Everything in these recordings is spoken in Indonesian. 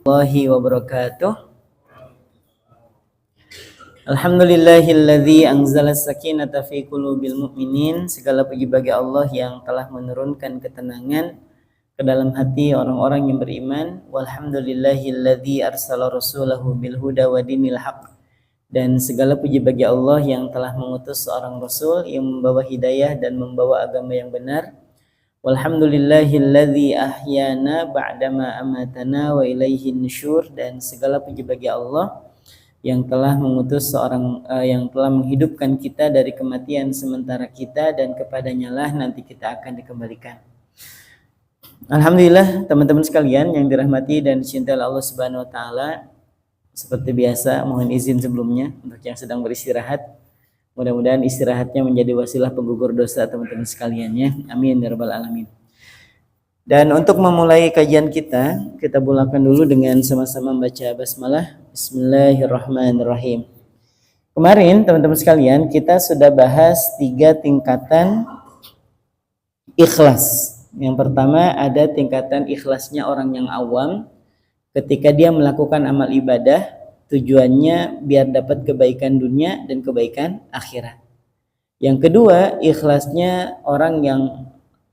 Warahmatullahi wabarakatuh. Alhamdulillahilladzi anzala sakinata fi qulubil mu'minin. Segala puji bagi Allah yang telah menurunkan ketenangan ke dalam hati orang-orang yang beriman. Walhamdulillahilladzi arsala rasulahu bil huda wa dinil haq. Dan segala puji bagi Allah yang telah mengutus seorang rasul yang membawa hidayah dan membawa agama yang benar. Walhamdulillahilladzi ahyana ba'dama amatana wa ilaihin nusyur. Dan segala puji bagi Allah yang telah mengutus yang telah menghidupkan kita dari kematian sementara kita, dan kepadanya lah nanti kita akan dikembalikan. Alhamdulillah teman-teman sekalian yang dirahmati dan dicintai Allah Subhanahu wa taala. Seperti biasa mohon izin sebelumnya untuk yang sedang beristirahat. Mudah-mudahan istirahatnya menjadi wasilah penggugur dosa teman-teman sekalian ya. Amin ya rabbal alamin. Dan untuk memulai kajian kita mulakan dulu dengan sama-sama membaca basmalah. Bismillahirrahmanirrahim. Kemarin teman-teman sekalian kita sudah bahas 3 tingkatan ikhlas. Yang pertama ada tingkatan ikhlasnya orang yang awam ketika dia melakukan amal ibadah, tujuannya biar dapat kebaikan dunia dan kebaikan akhirat. Yang kedua, ikhlasnya orang yang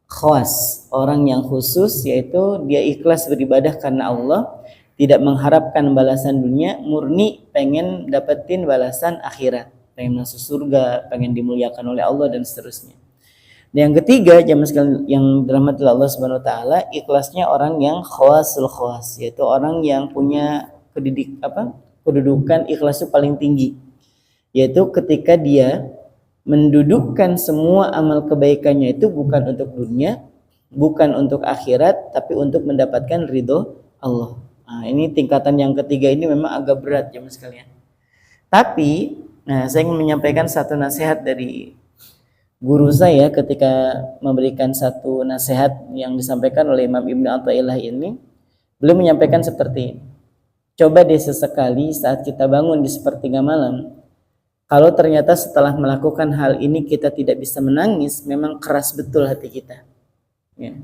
khas, orang yang khusus, yaitu dia ikhlas beribadah karena Allah, tidak mengharapkan balasan dunia, murni pengen dapetin balasan akhirat, pengen masuk surga, pengen dimuliakan oleh Allah dan seterusnya. Dan yang ketiga, jamaah sekalian yang dirahmati Allah Subhanahu wa taala, ikhlasnya orang yang khawasul khawas, yaitu orang yang punya kedudukan ikhlas itu paling tinggi, yaitu ketika dia mendudukkan semua amal kebaikannya itu bukan untuk dunia, bukan untuk akhirat, tapi untuk mendapatkan ridho Allah. Nah, ini tingkatan yang ketiga ini memang agak berat jemaah sekalian. Tapi saya ingin menyampaikan satu nasihat dari guru saya ketika memberikan satu nasihat yang disampaikan oleh Imam Ibnu Athaillah ini. Beliau menyampaikan seperti ini. Coba deh sesekali saat kita bangun di sepertiga malam, kalau ternyata setelah melakukan hal ini kita tidak bisa menangis, memang keras betul hati kita. Ya.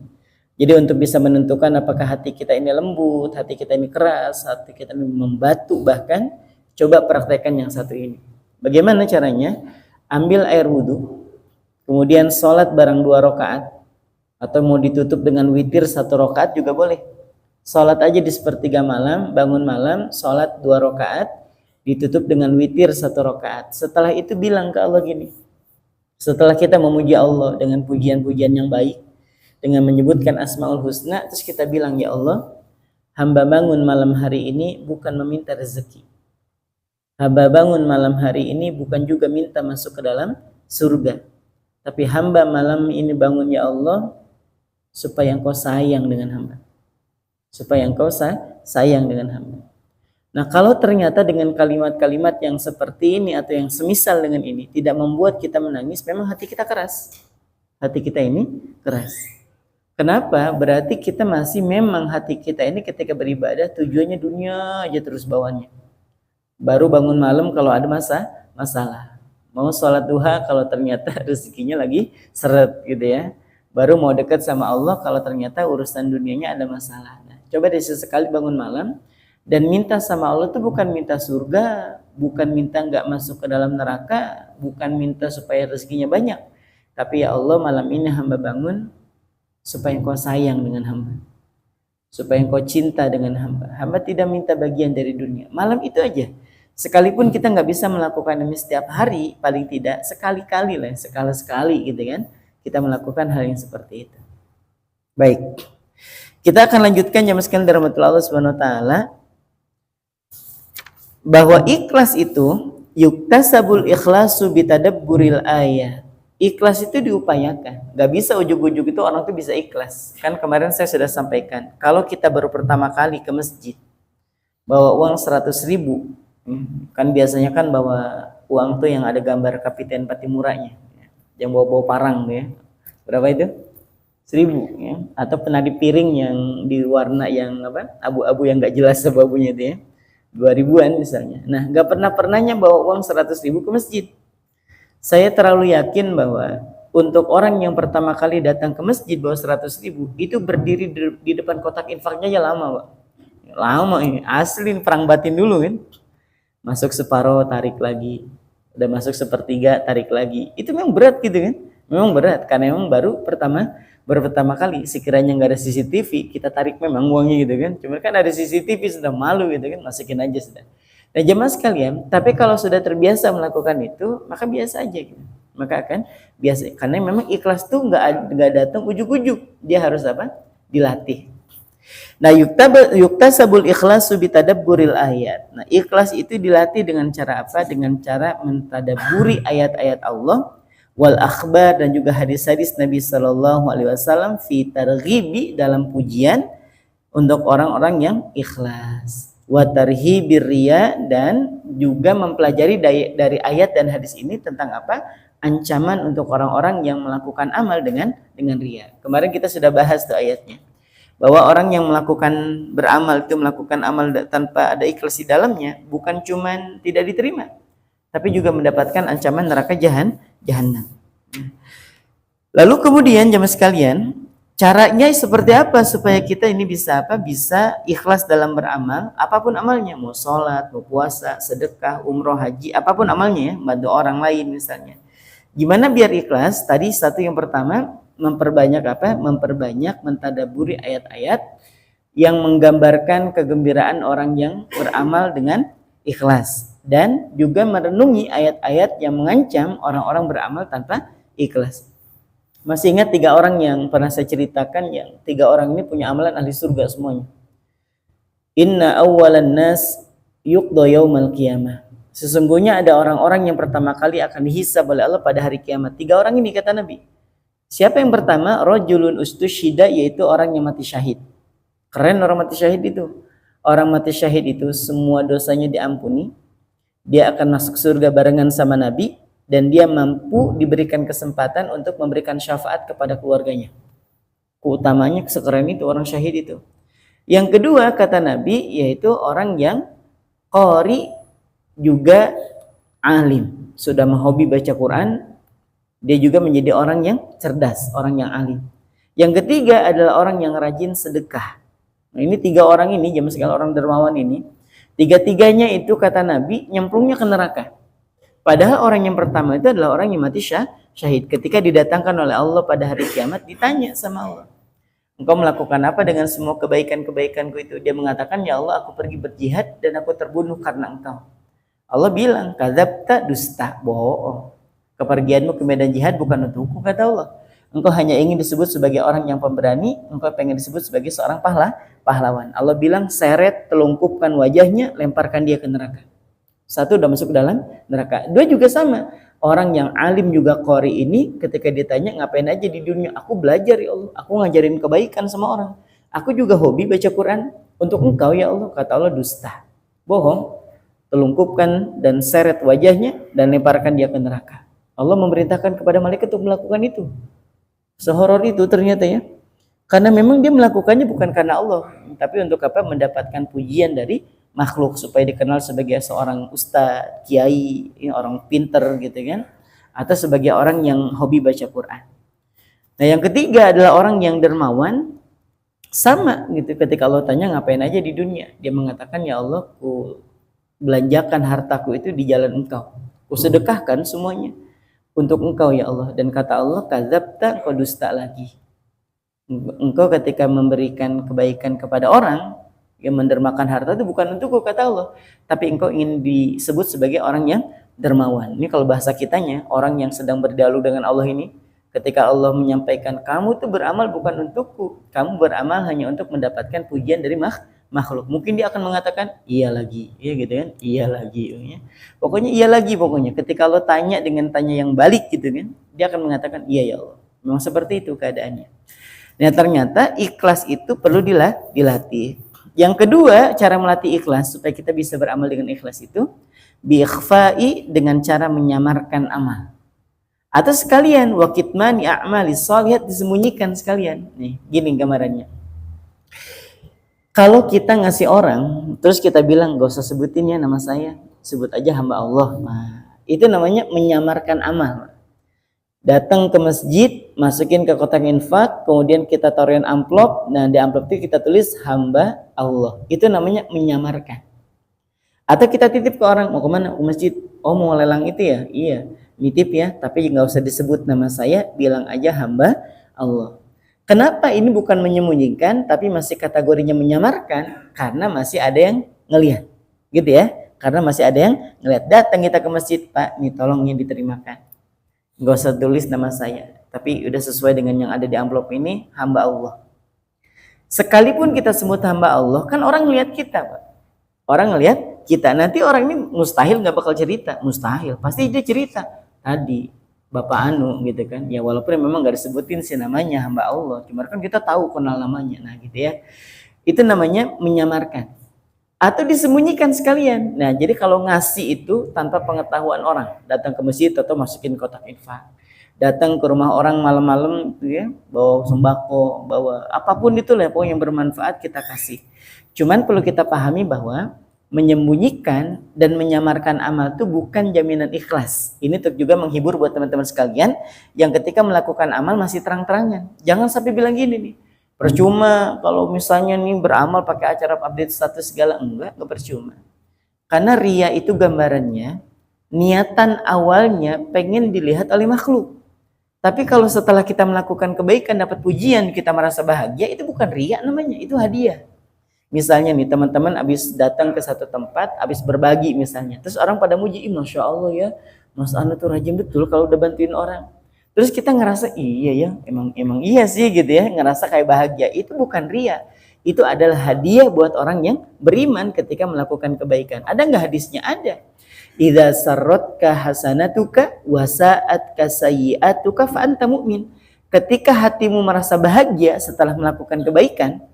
Jadi untuk bisa menentukan apakah hati kita ini lembut, hati kita ini keras, hati kita ini membatu bahkan, coba praktekkan yang satu ini. Bagaimana caranya? Ambil air wudhu, kemudian sholat bareng 2 rakaat, atau mau ditutup dengan witir 1 rakaat juga boleh. Sholat aja di sepertiga malam, bangun malam, sholat 2 rakaat, ditutup dengan witir 1 rakaat. Setelah itu bilang ke Allah gini, setelah kita memuji Allah dengan pujian-pujian yang baik, dengan menyebutkan Asmaul Husna, terus kita bilang, ya Allah, hamba bangun malam hari ini bukan meminta rezeki. Hamba bangun malam hari ini bukan juga minta masuk ke dalam surga. Tapi hamba malam ini bangun ya Allah, supaya engkau sayang dengan hamba. Supaya engkau sayang dengan hamba. Nah, kalau ternyata dengan kalimat-kalimat yang seperti ini atau yang semisal dengan ini tidak membuat kita menangis, memang hati kita keras. Hati kita ini keras. Kenapa? Berarti kita masih memang hati kita ini ketika beribadah tujuannya dunia aja terus bawaannya. Baru bangun malam kalau ada masalah. Mau sholat duha kalau ternyata rezekinya lagi seret gitu ya. Baru mau dekat sama Allah kalau ternyata urusan dunianya ada masalah. Nah, coba deh sesekali bangun malam dan minta sama Allah itu bukan minta surga, bukan minta nggak masuk ke dalam neraka, bukan minta supaya rezekinya banyak. Tapi ya Allah, malam ini hamba bangun supaya engkau sayang dengan hamba, supaya engkau cinta dengan hamba. Hamba tidak minta bagian dari dunia. Malam itu aja. Sekalipun kita nggak bisa melakukan ini setiap hari, paling tidak sekali-kali lah, sekali-sekali gitu kan, kita melakukan hal yang seperti itu. Baik, kita akan lanjutkan jamaah sekalian dari Allah Subhanahu wa taala, bahwa ikhlas itu yuktasabul ikhlasu bitadabburil ayat. Ikhlas itu diupayakan. Gak bisa ujug-ujug itu orang tuh bisa ikhlas. Kan kemarin saya sudah sampaikan, kalau kita baru pertama kali ke masjid bawa uang 100.000, kan biasanya kan bawa uang tuh yang ada gambar Kapiten Patimuranya, yang bawa-bawa parang tuh ya. Berapa itu? 1.000 ya. Atau penadi piring yang diwarna yang abu-abu yang gak jelas abu-abunya itu ya, 2.000-an misalnya. Nah, gak pernahnya bawa uang 100.000 ke masjid. Saya terlalu yakin bahwa untuk orang yang pertama kali datang ke masjid bawa 100.000 itu berdiri di depan kotak infaknya aja lama, Pak. lama ini, asli perang batin dulu kan. Masuk separuh tarik lagi, udah masuk sepertiga tarik lagi. Itu memang berat gitu kan, memang berat karena memang baru pertama kali. Sekiranya nggak ada CCTV, kita tarik memang uangnya gitu kan. Cuma kan ada CCTV, sudah malu gitu kan, masukin aja sudah. Nah jemaah sekalian, tapi kalau sudah terbiasa melakukan itu, maka biasa aja gitu. Maka akan biasa, karena memang ikhlas tuh nggak datang ujuk-ujuk, dia harus apa? Dilatih. Nah yuktasabul ikhlasu bitadabburil ayat. Nah ikhlas itu dilatih dengan cara apa? Dengan cara mentadabburi ayat-ayat Allah wal akhbar dan juga hadis-hadis Nabi Shallallahu Alaihi Wasallam fi targhibi dalam pujian untuk orang-orang yang ikhlas. Wa tarhibir riya dan juga mempelajari dari ayat dan hadis ini tentang apa? Ancaman untuk orang-orang yang melakukan amal dengan riya. Kemarin kita sudah bahas tuh ayatnya. Bahwa orang yang beramal itu melakukan amal tanpa ada ikhlas di dalamnya, bukan cuman tidak diterima, tapi juga mendapatkan ancaman neraka jahanam. Lalu kemudian jemaah sekalian, caranya seperti apa supaya kita ini bisa bisa ikhlas dalam beramal, apapun amalnya, mau sholat, mau puasa, sedekah, umroh, haji, apapun amalnya ya, bantu orang lain misalnya. Gimana biar ikhlas? Tadi satu yang pertama, memperbanyak mentadaburi ayat-ayat yang menggambarkan kegembiraan orang yang beramal dengan ikhlas, dan juga merenungi ayat-ayat yang mengancam orang-orang beramal tanpa ikhlas. Masih ingat 3 orang yang pernah saya ceritakan, yang 3 orang ini punya amalan ahli surga semuanya. Inna awwalan nas yuqda yaumal qiyamah. Sesungguhnya ada orang-orang yang pertama kali akan dihisab oleh Allah pada hari kiamat. 3 orang ini kata Nabi. Siapa yang pertama? Rajulun ustusyhida, yaitu orang yang mati syahid. Keren orang mati syahid itu. Orang mati syahid itu semua dosanya diampuni. Dia akan masuk surga barengan sama Nabi, dan dia mampu diberikan kesempatan untuk memberikan syafaat kepada keluarganya. Keutamanya sekeren itu orang syahid itu. Yang kedua kata Nabi, yaitu orang yang qari juga alim, sudah hobi baca Quran. Dia juga menjadi orang yang cerdas, orang yang alim. Yang ketiga adalah orang yang rajin sedekah. Nah, ini 3 orang ini, jemaah sekalian, orang dermawan ini, 3-tiganya itu kata Nabi nyemplungnya ke neraka. Padahal orang yang pertama itu adalah orang yang mati syahid. Ketika didatangkan oleh Allah pada hari kiamat, ditanya sama Allah, engkau melakukan apa dengan semua kebaikan-kebaikanku itu? Dia mengatakan, ya Allah, aku pergi berjihad dan aku terbunuh karena engkau. Allah bilang, kadzabta, dusta, bohong. Kepergianmu ke medan jihad bukan untukku, kata Allah. Engkau hanya ingin disebut sebagai orang yang pemberani, engkau pengen disebut sebagai seorang pahlawan. Allah bilang, seret, telungkupkan wajahnya, lemparkan dia ke neraka. 1 udah masuk ke dalam neraka. 2 juga sama. Orang yang alim juga qari ini ketika ditanya ngapain aja di dunia, aku belajar ya Allah, aku ngajarin kebaikan sama orang. Aku juga hobi baca Quran untuk engkau ya Allah, kata Allah, dusta, bohong. Telungkupkan dan seret wajahnya dan lemparkan dia ke neraka. Allah memerintahkan kepada malaikat untuk melakukan itu. Sehoror itu ternyata ya. Karena memang dia melakukannya bukan karena Allah, tapi untuk apa? Mendapatkan pujian dari makhluk supaya dikenal sebagai seorang ustadz, kiai, orang pinter gitu kan, atau sebagai orang yang hobi baca Quran. Nah, yang ketiga adalah orang yang dermawan. Sama gitu, ketika Allah tanya ngapain aja di dunia, dia mengatakan, ya Allah, ku belanjakan hartaku itu di jalan engkau, ku sedekahkan semuanya untuk engkau ya Allah. Dan kata Allah, kadzabta, kau dusta lagi. Engkau ketika memberikan kebaikan kepada orang yang mendermakan harta itu bukan untukku, kata Allah, tapi engkau ingin disebut sebagai orang yang dermawan. Ini kalau bahasa kitanya, orang yang sedang berdialog dengan Allah ini, ketika Allah menyampaikan, kamu tuh beramal bukan untukku, kamu beramal hanya untuk mendapatkan pujian dari makhluk. Mungkin dia akan mengatakan, iya lagi, ya gitu kan, iya lagi, ya. Pokoknya iya lagi, pokoknya. Ketika Allah tanya dengan tanya yang balik gitu kan, dia akan mengatakan, iya ya Allah. Memang seperti itu keadaannya. Nah ternyata ikhlas itu perlu dilatih. Yang kedua, cara melatih ikhlas supaya kita bisa beramal dengan ikhlas itu, bi-ikhfa'i, dengan cara menyamarkan amal. Atau sekalian, wa kitmani a'mali sholihat, disembunyikan sekalian. Nih, gini gambarannya. Kalau kita ngasih orang, terus kita bilang, gak usah sebutin ya nama saya, sebut aja hamba Allah. Nah, itu namanya menyamarkan amal. Datang ke masjid, masukin ke kotak infak, kemudian kita taruhin amplop. Nah, di amplop itu kita tulis hamba Allah. Itu namanya menyamarkan. Atau kita titip ke orang, mau kemana? Ke masjid. Oh, mau lelang itu ya? Iya, nitip ya, tapi nggak usah disebut nama saya, bilang aja hamba Allah. Kenapa ini bukan menyembunyikan, tapi masih kategorinya menyamarkan? Karena masih ada yang ngelihat, gitu ya. Karena masih ada yang ngelihat. Datang kita ke masjid, Pak, nih tolongnya diterimakan. Nggak usah tulis nama saya, tapi udah sesuai dengan yang ada di amplop ini, hamba Allah. Sekalipun kita sebut hamba Allah, kan orang ngelihat kita, Pak. Orang ngelihat kita, nanti orang ini mustahil nggak bakal cerita, mustahil, pasti dia cerita tadi Bapak Anu gitu kan, ya walaupun memang nggak disebutin sih namanya hamba Allah, cuma kan kita tahu kenal namanya, nah gitu ya. Itu namanya menyamarkan atau disembunyikan sekalian. Nah jadi kalau ngasih itu tanpa pengetahuan orang, datang ke masjid atau masukin kotak infak, datang ke rumah orang malam-malam itu ya, bawa sembako, bawa apapun itu lah pokoknya yang bermanfaat kita kasih. Cuman perlu kita pahami bahwa menyembunyikan dan menyamarkan amal itu bukan jaminan ikhlas. Ini untuk juga menghibur buat teman-teman sekalian yang ketika melakukan amal masih terang-terangan. Jangan sampai bilang gini nih, percuma kalau misalnya nih beramal pakai acara update status segala, enggak percuma. Karena ria itu gambarannya, niatan awalnya pengen dilihat oleh makhluk. Tapi kalau setelah kita melakukan kebaikan dapat pujian, kita merasa bahagia, itu bukan ria namanya, itu hadiah. Misalnya nih teman-teman habis datang ke satu tempat, habis berbagi misalnya, terus orang pada muji, Masya Allah ya, Mas Anu tuh rajin betul kalau udah bantuin orang. Terus kita ngerasa iya ya, emang iya sih gitu ya, ngerasa kayak bahagia. Itu bukan ria, itu adalah hadiah buat orang yang beriman ketika melakukan kebaikan. Ada nggak hadisnya? Ada. Idza sarratka hasanatuka wa sa'atka sayyi'atuka fa anta mu'min. Ketika hatimu merasa bahagia setelah melakukan kebaikan,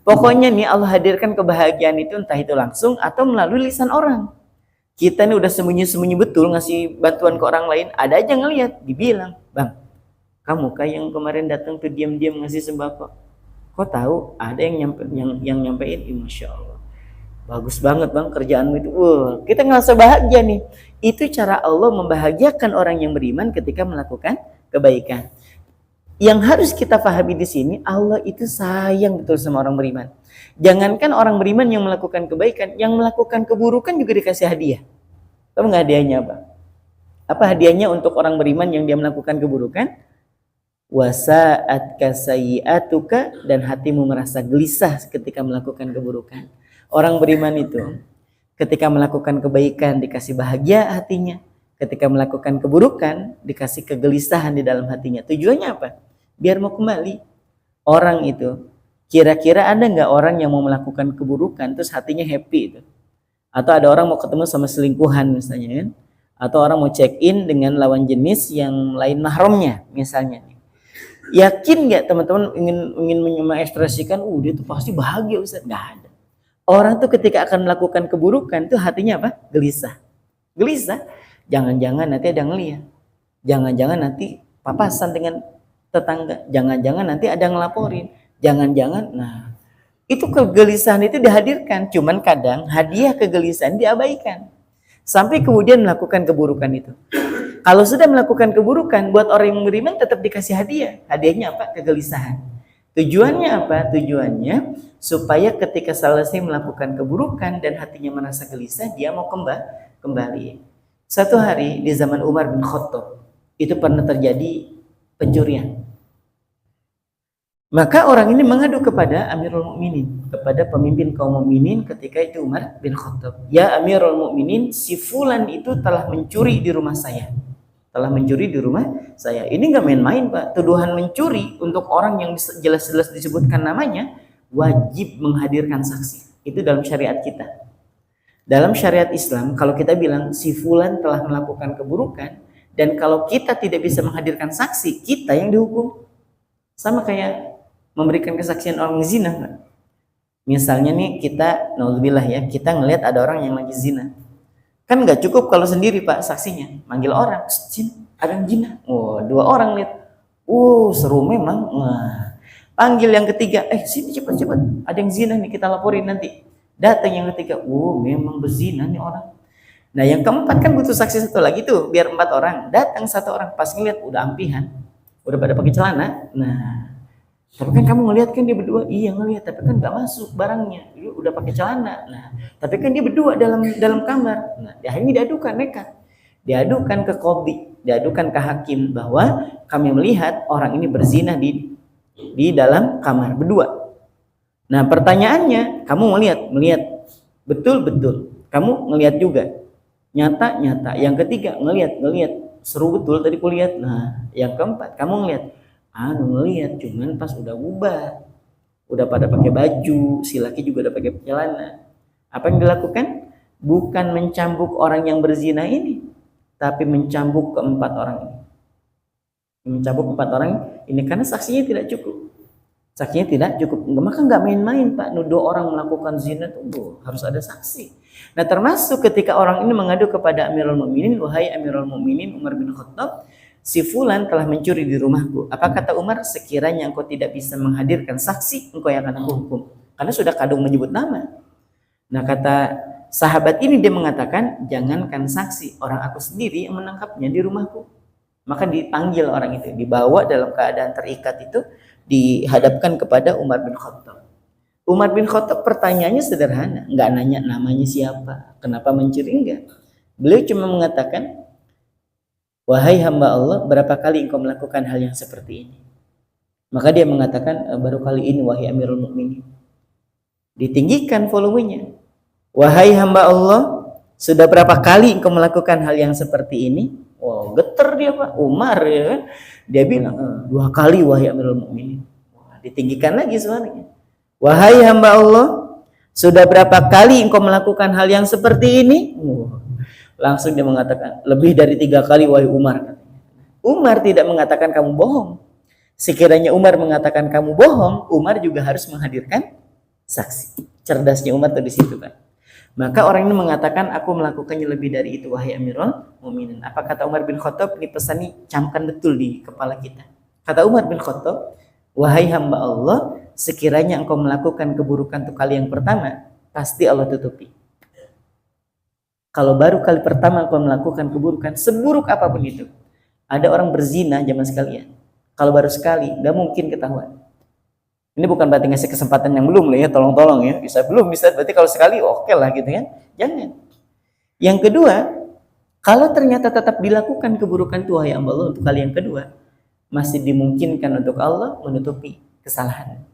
pokoknya nih Allah hadirkan kebahagiaan itu entah itu langsung atau melalui lisan orang. Kita nih udah sembunyi-sembunyi betul ngasih bantuan ke orang lain, ada aja ngelihat, dibilang, Bang, kamu kayak yang kemarin datang tuh diam-diam ngasih sembako. Kok tahu? Ada yang nyampein, Masya Allah. Bagus banget Bang kerjaanmu itu. Kita ngerasa bahagia nih. Itu cara Allah membahagiakan orang yang beriman ketika melakukan kebaikan. Yang harus kita pahami di sini, Allah itu sayang betul sama orang beriman. Jangankan orang beriman yang melakukan kebaikan, yang melakukan keburukan juga dikasih hadiah. Tahu nggak hadiahnya apa? Apa hadiahnya untuk orang beriman yang dia melakukan keburukan? Wasa'atka sayyi'atuka, dan hatimu merasa gelisah ketika melakukan keburukan. Orang beriman itu ketika melakukan kebaikan dikasih bahagia hatinya, ketika melakukan keburukan dikasih kegelisahan di dalam hatinya. Tujuannya apa? Biar mau kembali. Orang itu, kira-kira ada nggak orang yang mau melakukan keburukan terus hatinya happy itu? Atau ada orang mau ketemu sama selingkuhan misalnya kan? Atau orang mau check in dengan lawan jenis yang lain mahramnya misalnya. Yakin nggak teman-teman ingin mengekspresikan, dia tuh pasti bahagia Ustaz? Nggak ada. Orang tuh ketika akan melakukan keburukan tuh hatinya apa? Gelisah. Gelisah. Jangan-jangan nanti ada ngeliat. Jangan-jangan nanti papasan dengan tetangga. Jangan-jangan nanti ada ngelaporin. Jangan-jangan, nah itu kegelisahan itu dihadirkan. Cuman kadang hadiah kegelisahan diabaikan. Sampai kemudian melakukan keburukan itu. Kalau sudah melakukan keburukan, buat orang yang beriman tetap dikasih hadiah. Hadiahnya apa? Kegelisahan. Tujuannya apa? Tujuannya supaya ketika selesai melakukan keburukan dan hatinya merasa gelisah, dia mau kembali. Satu hari di zaman Umar bin Khattab itu pernah terjadi pencurian. Maka orang ini mengadu kepada Amirul Mukminin, kepada pemimpin kaum mukminin ketika itu Umar bin Khattab. Ya Amirul Mukminin, si fulan itu telah mencuri di rumah saya. Telah mencuri di rumah saya. Ini nggak main-main Pak. Tuduhan mencuri untuk orang yang jelas-jelas disebutkan namanya, wajib menghadirkan saksi. Itu dalam syariat kita. Dalam syariat Islam, kalau kita bilang si fulan telah melakukan keburukan, dan kalau kita tidak bisa menghadirkan saksi, kita yang dihukum. Sama kayak memberikan kesaksian orang zina. Misalnya nih kita, naudzubillah ya, kita ngelihat ada orang yang lagi zina. Kan nggak cukup kalau sendiri Pak saksinya, manggil orang, ada yang zina. Dua orang lihat, seru memang. Panggil yang ketiga, sini cepat, ada yang zina nih, kita laporin nanti. Datang yang ketiga, memang berzina nih orang. Nah yang keempat kan butuh saksi satu lagi tuh, biar 4 orang. Datang 1 orang, pas ngeliat udah ampihan, udah pada pakai celana. Nah, tapi kan kamu ngeliat kan dia berdua, iya ngeliat, tapi kan nggak masuk barangnya, dia udah pakai celana. Nah, tapi kan dia berdua dalam kamar. Nah, akhirnya diadukan nekat, diadukan ke qadhi, diadukan ke hakim bahwa kami melihat orang ini berzina di dalam kamar berdua. Nah, pertanyaannya, kamu melihat betul, kamu ngelihat juga, nyata. Yang ketiga ngelihat, seru betul tadi kulihat. Nah, yang keempat kamu ngelihat, cuman pas udah ubah, udah pada pakai baju, si laki juga udah pakai celana. Apa yang dilakukan? Bukan mencambuk orang yang berzina ini, tapi mencambuk keempat orang ini. Mencambuk 4 orang ini karena saksinya tidak cukup. Maka nggak main-main Pak, nuduh orang melakukan zina tuh harus ada saksi. Nah termasuk ketika orang ini mengadu kepada Amirul Mukminin, wahai Amirul Mukminin Umar bin Khattab, si fulan telah mencuri di rumahku. Apa kata Umar? Sekiranya engkau tidak bisa menghadirkan saksi, engkau yang akan aku hukum. Karena sudah kadung menyebut nama. Nah kata sahabat ini, dia mengatakan, jangankan saksi, orang aku sendiri yang menangkapnya di rumahku. Maka dipanggil orang itu, dibawa dalam keadaan terikat itu, dihadapkan kepada Umar bin Khattab. Umar bin Khattab pertanyaannya sederhana, nggak nanya namanya siapa, kenapa mencuri, enggak. Beliau cuma mengatakan, wahai hamba Allah, berapa kali engkau melakukan hal yang seperti ini? Maka dia mengatakan, baru kali ini wahai Amirul Mukminin. Ditinggikan volumenya. Wahai hamba Allah, sudah berapa kali engkau melakukan hal yang seperti ini? Wow, geter dia Pak, Umar ya kan. Dia bilang, 2 kali wahai Amirul Mukminin. Ditinggikan lagi suaranya. Wahai hamba Allah, sudah berapa kali engkau melakukan hal yang seperti ini? Langsung dia mengatakan, lebih dari 3 kali wahai Umar. Umar tidak mengatakan kamu bohong. Sekiranya Umar mengatakan kamu bohong, Umar juga harus menghadirkan saksi. Cerdasnya Umar tuh di situ kan. Maka orang ini mengatakan, aku melakukannya lebih dari itu wahai Amirul Mukminin. Apa kata Umar bin Khattab? Ini pesan ini camkan betul di kepala kita. Kata Umar bin Khattab, wahai hamba Allah, sekiranya engkau melakukan keburukan untuk kali yang pertama, pasti Allah tutupi. Kalau baru kali pertama engkau melakukan keburukan, seburuk apapun itu, ada orang berzina zaman sekalian, kalau baru sekali, gak mungkin ketahuan. Ini bukan berarti ngasih kesempatan yang belum lah ya, tolong ya, bisa berarti kalau sekali oke lah gitu kan, jangan. Yang kedua, kalau ternyata tetap dilakukan keburukan itu wahai hamba Allah untuk kali yang kedua, masih dimungkinkan untuk Allah menutupi kesalahan.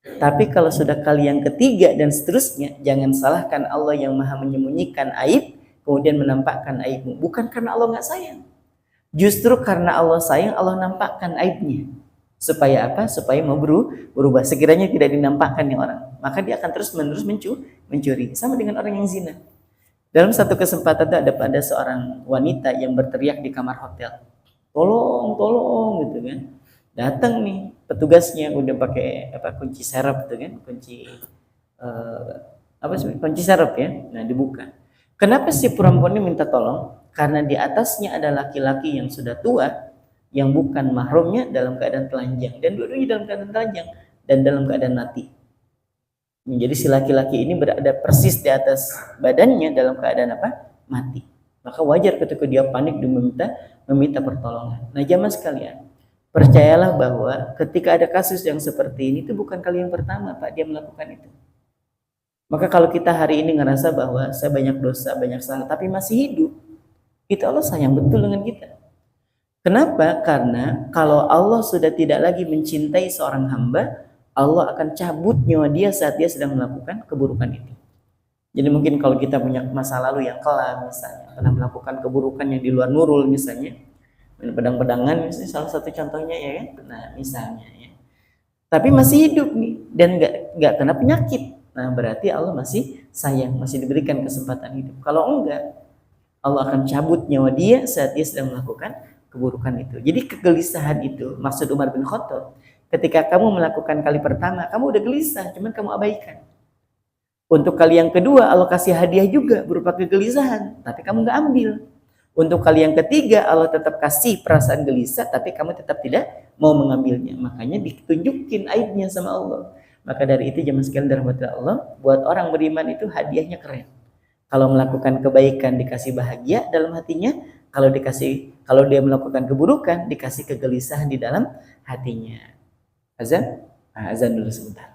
Tapi kalau sudah kali yang ketiga dan seterusnya, jangan salahkan Allah yang maha menyembunyikan aib kemudian menampakkan aibmu. Bukan karena Allah nggak sayang, justru karena Allah sayang, Allah nampakkan aibnya. Supaya apa? Supaya mau berubah. Sekiranya tidak dinampakkan nih orang, maka dia akan terus menerus mencuri. Sama dengan orang yang zina. Dalam satu kesempatan ada seorang wanita yang berteriak di kamar hotel, tolong gitu kan. Datang nih petugasnya udah pakai kunci serep gitu kan, kunci serep ya. Nah dibuka. Kenapa si perempuan ini minta tolong? Karena di atasnya ada laki-laki yang sudah tua, yang bukan mahramnya dalam keadaan telanjang, dan dua-duanya dalam keadaan telanjang dan dalam keadaan mati. Jadi si laki-laki ini berada persis di atas badannya dalam keadaan mati. Maka wajar ketika dia panik dan meminta pertolongan. Nah jamaah sekalian, percayalah bahwa ketika ada kasus yang seperti ini, itu bukan kali yang pertama Pak dia melakukan itu. Maka kalau kita hari ini ngerasa bahwa saya banyak dosa, banyak salah, tapi masih hidup, itu Allah sayang betul dengan kita. Kenapa? Karena kalau Allah sudah tidak lagi mencintai seorang hamba, Allah akan cabut nyawa dia saat dia sedang melakukan keburukan itu. Jadi mungkin kalau kita punya masa lalu yang kelam, misalnya pernah melakukan keburukan yang di luar nurul, misalnya main pedang-pedangan, misalnya salah satu contohnya ya kan, nah misalnya ya. Tapi masih hidup nih dan nggak kena penyakit, nah berarti Allah masih sayang, masih diberikan kesempatan hidup. Kalau enggak, Allah akan cabut nyawa dia saat dia sedang melakukan keburukan itu. Jadi kegelisahan itu maksud Umar bin Khattab. Ketika kamu melakukan kali pertama, kamu udah gelisah, cuman kamu abaikan. Untuk kali yang kedua, Allah kasih hadiah juga berupa kegelisahan, tapi kamu nggak ambil. Untuk kali yang ketiga, Allah tetap kasih perasaan gelisah, tapi kamu tetap tidak mau mengambilnya. Makanya ditunjukin aibnya sama Allah. Maka dari itu jemaah sekalian dirahmati Allah, buat orang beriman itu hadiahnya keren. Kalau melakukan kebaikan dikasih bahagia dalam hatinya, kalau dia melakukan keburukan dikasih kegelisahan di dalam hatinya. Azan? Azan dulu sebentar.